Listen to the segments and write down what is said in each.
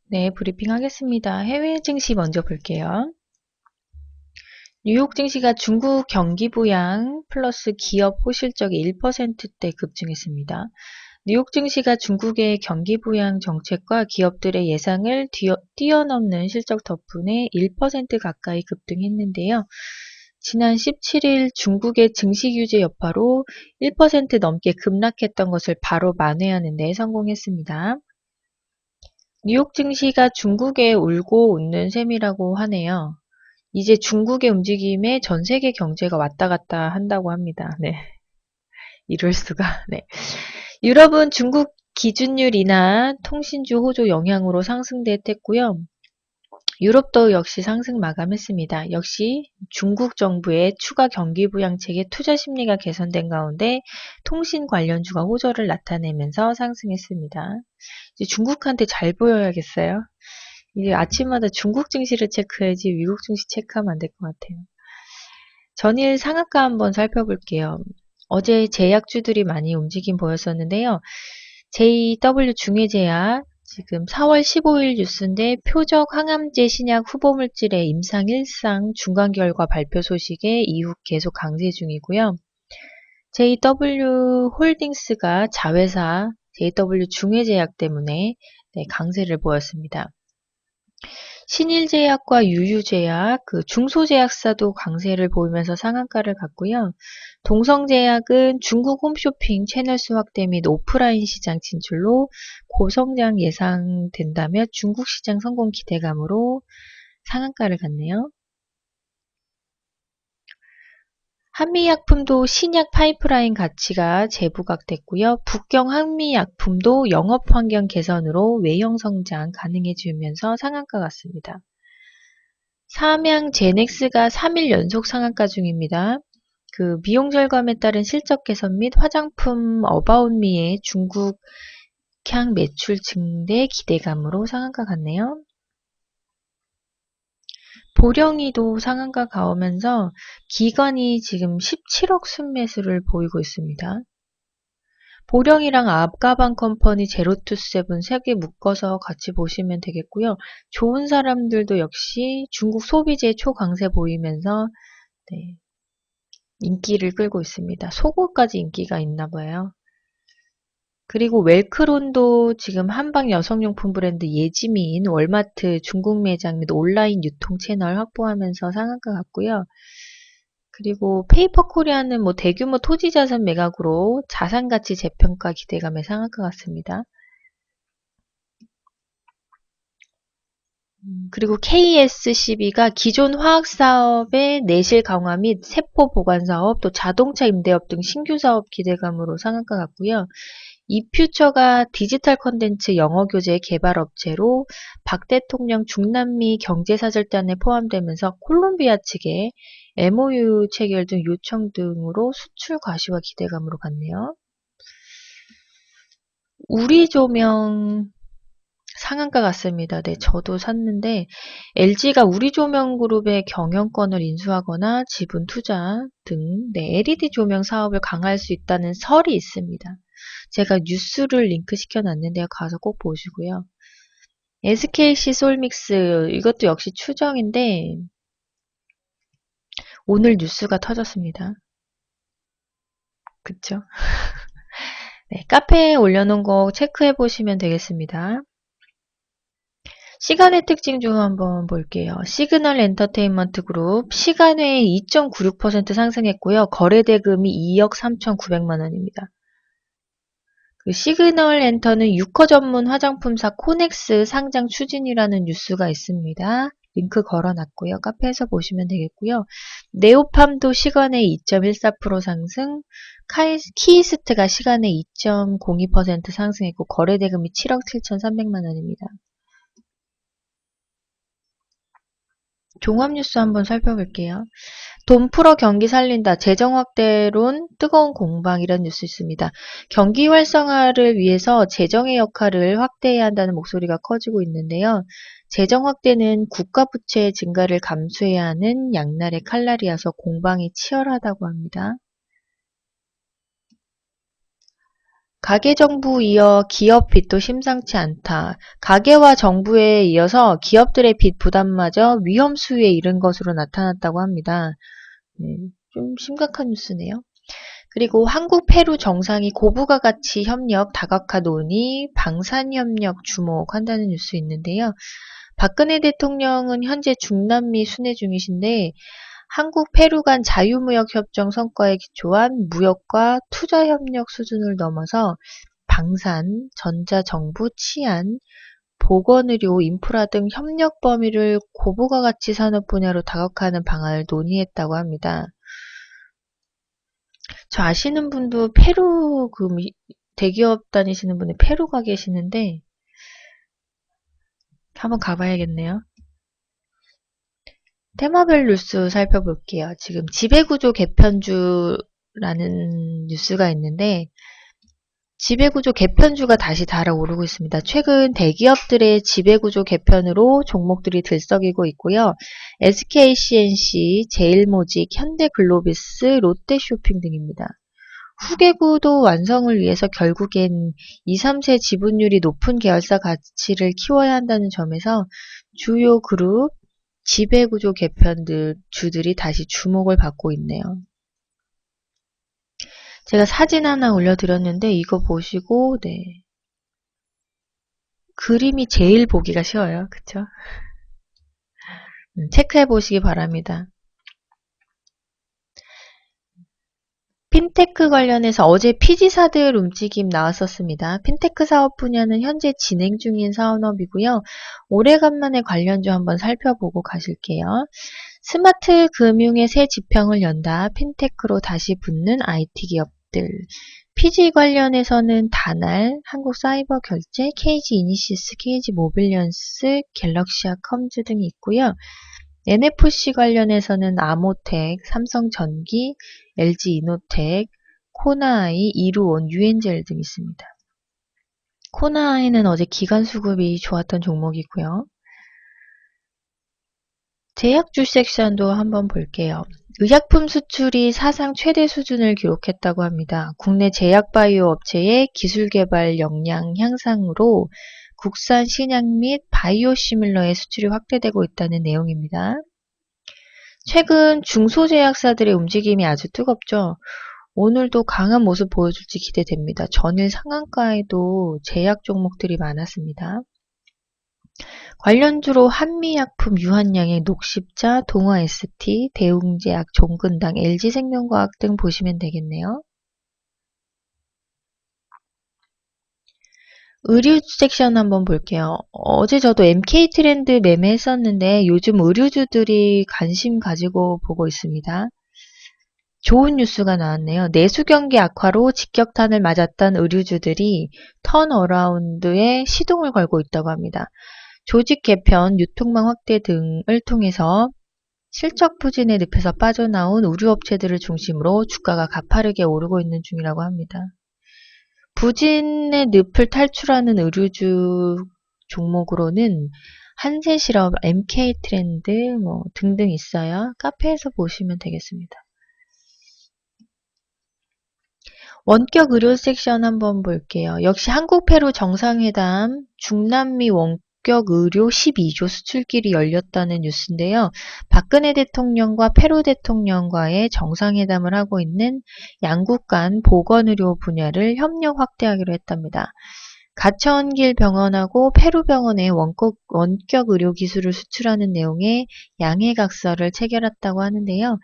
네, 브리핑 하겠습니다. 해외 증시 먼저 볼게요. 뉴욕 증시가 중국 경기 부양 플러스 기업 호실적이 1%대 급증했습니다. 뉴욕 증시가 중국의 경기 부양 정책과 기업들의 예상을 뛰어넘는 실적 덕분에 1% 가까이 급등했는데요. 지난 17일 중국의 증시 규제 여파로 1% 넘게 급락했던 것을 바로 만회하는 데 성공했습니다. 뉴욕 증시가 중국에 울고 웃는 셈이라고 하네요. 이제 중국의 움직임에 전 세계 경제가 왔다 갔다 한다고 합니다. 네. 이럴 수가. 네. 유럽은 중국 기준율 인하 통신주 호조 영향으로 상승됐고요. 유럽도 역시 상승 마감했습니다. 역시 중국 정부의 추가 경기 부양책에 투자 심리가 개선된 가운데 통신 관련주가 호조를 나타내면서 상승했습니다. 이제 중국한테 잘 보여야겠어요. 이제 아침마다 중국 증시를 체크해야지 미국 증시 체크하면 안 될 것 같아요. 전일 상한가 한번 살펴볼게요. 어제 제약주들이 많이 움직임 보였었는데요. JW 중해제약 지금 4월 15일 뉴스인데 표적 항암제 신약 후보물질의 임상 1상 중간 결과 발표 소식에 이후 계속 강세 중이고요. JW 홀딩스가 자회사 JW 중해제약 때문에 강세를 보였습니다. 신일제약과 유유제약, 중소제약사도 강세를 보이면서 상한가를 갔고요. 동성제약은 중국 홈쇼핑 채널 수 확대 및 오프라인 시장 진출로 고성장 예상된다며 중국 시장 성공 기대감으로 상한가를 갔네요. 한미약품도 신약 파이프라인 가치가 재부각됐고요. 북경 한미약품도 영업환경 개선으로 외형 성장 가능해지면서 상한가 갔습니다. 삼양 제넥스가 3일 연속 상한가 중입니다. 미용 절감에 따른 실적 개선 및 화장품 어바웃미의 중국 향 매출 증대 기대감으로 상한가 갔네요. 보령이도 상한가 가오면서 기관이 지금 17억 순매수를 보이고 있습니다. 보령이랑 앞가방 컴퍼니 제로투세븐 3개 묶어서 같이 보시면 되겠고요. 좋은 사람들도 역시 중국 소비재 초강세 보이면서 네, 인기를 끌고 있습니다. 속옷까지 인기가 있나 봐요. 그리고 웰크론도 지금 한방 여성용품 브랜드 예지민 월마트 중국 매장 및 온라인 유통 채널 확보하면서 상한가 갔고요. 그리고 페이퍼코리아는 대규모 토지자산 매각으로 자산가치 재평가 기대감에 상한가 갔습니다. 그리고 KSCB가 기존 화학사업의 내실 강화 및 세포 보관사업, 또 자동차 임대업 등 신규 사업 기대감으로 상한가 갔고요. 이퓨처가 디지털 컨텐츠 영어교재 개발 업체로 박 대통령 중남미 경제사절단에 포함되면서 콜롬비아 측에 MOU 체결 등 요청 등으로 수출 과시와 기대감으로 갔네요. 우리 조명 상한가 같습니다. 네, 저도 샀는데 LG가 우리조명그룹의 경영권을 인수하거나 지분 투자 등 LED 조명 사업을 강화할 수 있다는 설이 있습니다. 제가 뉴스를 링크 시켜놨는데요. 가서 꼭 보시고요. SKC 솔믹스 이것도 역시 추정인데 오늘 뉴스가 터졌습니다. 그쵸? 네, 카페에 올려놓은 거 체크해 보시면 되겠습니다. 시간의 특징 중 한번 볼게요. 시그널 엔터테인먼트 그룹 시간외에 2.96% 상승했고요. 거래 대금이 2억 3,900만 원입니다. 시그널 엔터는 유커 전문 화장품사 코넥스 상장 추진이라는 뉴스가 있습니다. 링크 걸어놨고요. 카페에서 보시면 되겠고요. 네오팜도 시간에 2.14% 상승, 키이스트가 시간에 2.02% 상승했고 거래 대금이 7억 7,300만 원입니다. 종합뉴스 한번 살펴볼게요. 돈 풀어 경기 살린다. 재정 확대론 뜨거운 공방 이런 뉴스 있습니다. 경기 활성화를 위해서 재정의 역할을 확대해야 한다는 목소리가 커지고 있는데요. 재정 확대는 국가 부채 증가를 감수해야 하는 양날의 칼날이어서 공방이 치열하다고 합니다. 가계정부 이어 기업 빚도 심상치 않다. 가계와 정부에 이어서 기업들의 빚 부담마저 위험 수위에 이른 것으로 나타났다고 합니다. 좀 심각한 뉴스네요. 그리고 한국 페루 정상이 고부가 가치 협력 다각화 논의 방산협력 주목한다는 뉴스 있는데요. 박근혜 대통령은 현재 중남미 순회 중이신데 한국 페루 간 자유무역협정 성과에 기초한 무역과 투자협력 수준을 넘어서 방산, 전자정부, 치안, 보건의료, 인프라 등 협력 범위를 고부가 가치 산업 분야로 다각화하는 방안을 논의했다고 합니다. 저 아시는 분도 페루 대기업 다니시는 분이 페루 가 계시는데 한번 가봐야겠네요. 테마별 뉴스 살펴볼게요. 지금 지배구조 개편주라는 뉴스가 있는데 지배구조 개편주가 다시 달아오르고 있습니다. 최근 대기업들의 지배구조 개편으로 종목들이 들썩이고 있고요. SKCNC, 제일모직, 현대글로비스, 롯데쇼핑 등입니다. 후계구도 완성을 위해서 결국엔 2, 3세 지분율이 높은 계열사 가치를 키워야 한다는 점에서 주요 그룹 지배구조 주들이 다시 주목을 받고 있네요. 제가 사진 하나 올려드렸는데 이거 보시고 그림이 제일 보기가 쉬워요. 그쵸? 체크해 보시기 바랍니다. 핀테크 관련해서 어제 피지사들 움직임 나왔었습니다. 핀테크 사업 분야는 현재 진행 중인 사업이고요. 오래간만에 관련주 한번 살펴보고 가실게요. 스마트 금융의 새 지평을 연다. 핀테크로 다시 붙는 IT 기업들. PG 관련해서는 다날, 한국사이버결제, KG 이니시스, KG모빌리언스, 갤럭시아컴즈 등이 있고요. NFC 관련해서는 아모텍, 삼성전기, LG이노텍, 코나아이, 이루온, 유엔젤 등 있습니다. 코나아이는 어제 기간 수급이 좋았던 종목이고요. 제약주 섹션도 한번 볼게요. 의약품 수출이 사상 최대 수준을 기록했다고 합니다. 국내 제약바이오 업체의 기술개발 역량 향상으로 국산 신약 및 바이오시밀러의 수출이 확대되고 있다는 내용입니다. 최근 중소제약사들의 움직임이 아주 뜨겁죠. 오늘도 강한 모습 보여줄지 기대됩니다. 전일 상한가에도 제약 종목들이 많았습니다. 관련주로 한미약품, 유한양행, 녹십자, 동아ST, 대웅제약, 종근당, LG생명과학 등 보시면 되겠네요. 의류 섹션 한번 볼게요. 어제 저도 MK트렌드 매매했었는데 요즘 의류주들이 관심 가지고 보고 있습니다. 좋은 뉴스가 나왔네요. 내수경기 악화로 직격탄을 맞았던 의류주들이 턴어라운드에 시동을 걸고 있다고 합니다. 조직 개편, 유통망 확대 등을 통해서 실적 부진의 늪에서 빠져나온 의류업체들을 중심으로 주가가 가파르게 오르고 있는 중이라고 합니다. 부진의 늪을 탈출하는 의류주 종목으로는 한세실업, MK트렌드 등등 있어요. 카페에서 보시면 되겠습니다. 원격 의료 섹션 한번 볼게요. 역시 한국-페루 정상회담, 중남미 원격 의료 12조 수출길이 열렸다는 뉴스인데요. 박근혜 대통령과 페루 대통령과의 정상회담을 하고 있는 양국 간 보건의료 분야를 협력 확대하기로 했답니다. 가천길 병원하고 페루 병원에 원격 의료 기술을 수출하는 내용의 양해각서를 체결했다고 하는데요.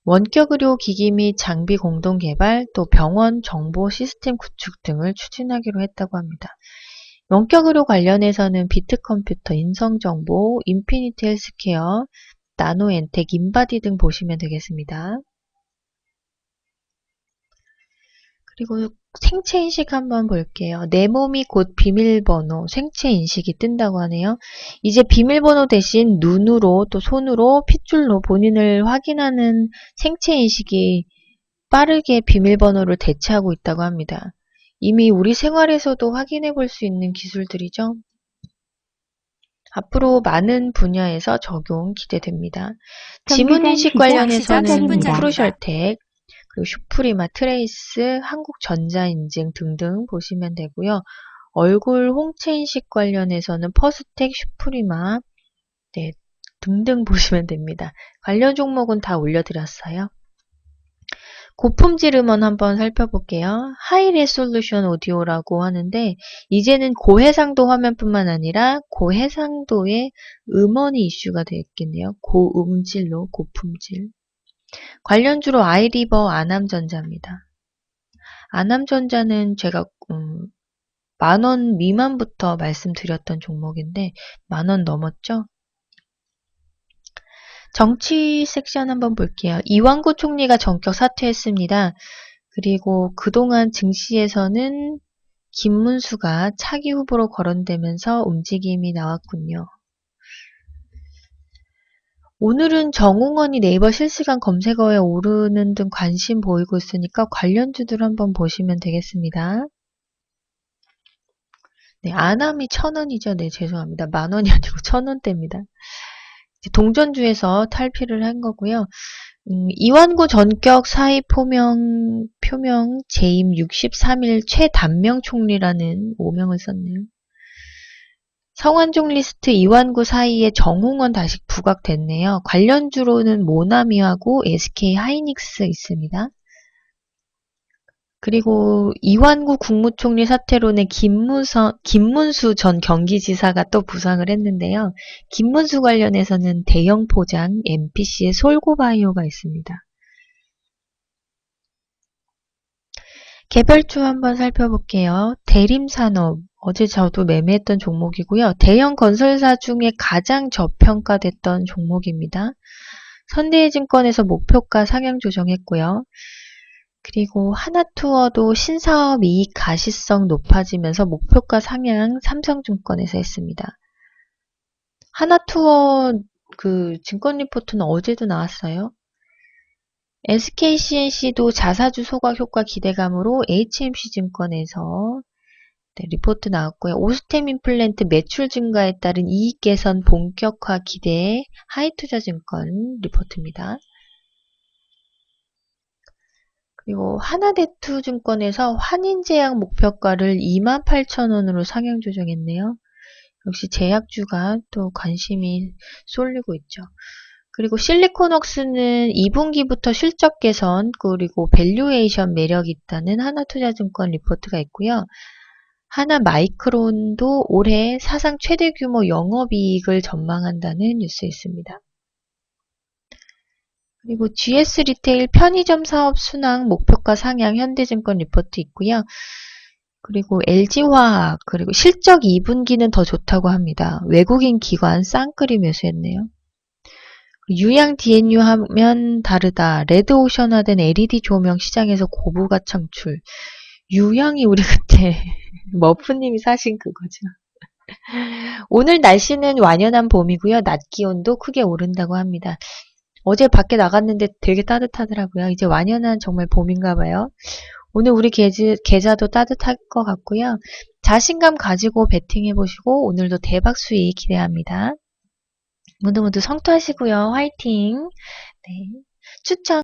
원격의료 기기 및 장비 공동 개발, 또 병원 정보 시스템 구축 등을 추진하기로 했다고 합니다. 원격의료 관련해서는 비트컴퓨터, 인성정보, 인피니트 헬스케어, 나노엔텍, 인바디 등 보시면 되겠습니다. 그리고 생체인식 한번 볼게요. 내 몸이 곧 비밀번호, 생체인식이 뜬다고 하네요. 이제 비밀번호 대신 눈으로 또 손으로 핏줄로 본인을 확인하는 생체인식이 빠르게 비밀번호를 대체하고 있다고 합니다. 이미 우리 생활에서도 확인해 볼 수 있는 기술들이죠. 앞으로 많은 분야에서 적용 기대됩니다. 지문인식 관련해서는 프로셜텍, 그리고 슈프리마, 트레이스, 한국전자인증 등등 보시면 되고요. 얼굴 홍채 인식 관련해서는 퍼스텍, 슈프리마 네, 등등 보시면 됩니다. 관련 종목은 다 올려드렸어요. 고품질 음원 한번 살펴볼게요. 하이 레솔루션 오디오라고 하는데 이제는 고해상도 화면뿐만 아니라 고해상도의 음원이 이슈가 되겠네요. 고음질로 고품질. 관련주로 아이리버, 아남전자입니다. 아남전자는 제가 10,000원 미만부터 말씀드렸던 종목인데 10,000원 넘었죠? 정치 섹션 한번 볼게요. 이완구 총리가 전격 사퇴했습니다. 그리고 그동안 증시에서는 김문수가 차기 후보로 거론되면서 움직임이 나왔군요. 오늘은 정웅원이 네이버 실시간 검색어에 오르는 등 관심 보이고 있으니까 관련주들 한번 보시면 되겠습니다. 네, 아남이 1,000원이죠. 네, 죄송합니다. 10,000원이 아니고 1,000원대입니다. 동전주에서 탈피를 한 거고요. 이완구 전격 사의 표명 재임 63일 최단명 총리라는 오명을 썼네요. 성완종 리스트 이완구 사이에 정홍원 다시 부각됐네요. 관련주로는 모나미하고 SK 하이닉스 있습니다. 그리고 이완구 국무총리 사퇴론에 김문수 전 경기지사가 또 부상을 했는데요. 김문수 관련해서는 대형 포장 MPC의 솔고바이오가 있습니다. 개별주 한번 살펴볼게요. 대림산업, 어제 저도 매매했던 종목이고요. 대형 건설사 중에 가장 저평가됐던 종목입니다. 선대해증권에서 목표가 상향 조정했고요. 그리고 하나투어도 신사업 이익 가시성 높아지면서 목표가 상향 삼성증권에서 했습니다. 하나투어 그 증권 리포트는 어제도 나왔어요. SKCNC도 자사주 소각 효과 기대감으로 HMC증권에서 네, 리포트 나왔고요. 오스템 임플란트 매출 증가에 따른 이익 개선 본격화 기대의 하이투자증권 리포트입니다. 그리고 하나대투증권에서 환인제약 목표가를 28,000원으로 상향 조정했네요. 역시 제약주가 또 관심이 쏠리고 있죠. 그리고 실리콘웍스는 2분기부터 실적 개선 그리고 밸류에이션 매력이 있다는 하나투자증권 리포트가 있고요. 하나마이크론도 올해 사상 최대 규모 영업이익을 전망한다는 뉴스 있습니다. 그리고 GS 리테일 편의점 사업 순항 목표가 상향 현대증권 리포트 있고요. 그리고 LG화학 그리고 실적 2분기는 더 좋다고 합니다. 외국인 기관 쌍끌이 매수했네요. 유양 DNU 하면 다르다. 레드오션화된 LED 조명 시장에서 고부가 창출. 유양이 우리 그때 머프님이 사신 그거죠. 오늘 날씨는 완연한 봄이고요. 낮 기온도 크게 오른다고 합니다. 어제 밖에 나갔는데 되게 따뜻하더라고요. 이제 완연한 정말 봄인가 봐요. 오늘 우리 계좌도 따뜻할 것 같고요. 자신감 가지고 베팅해보시고 오늘도 대박 수익 기대합니다. 모두 성투하시고요. 화이팅! 네. 추천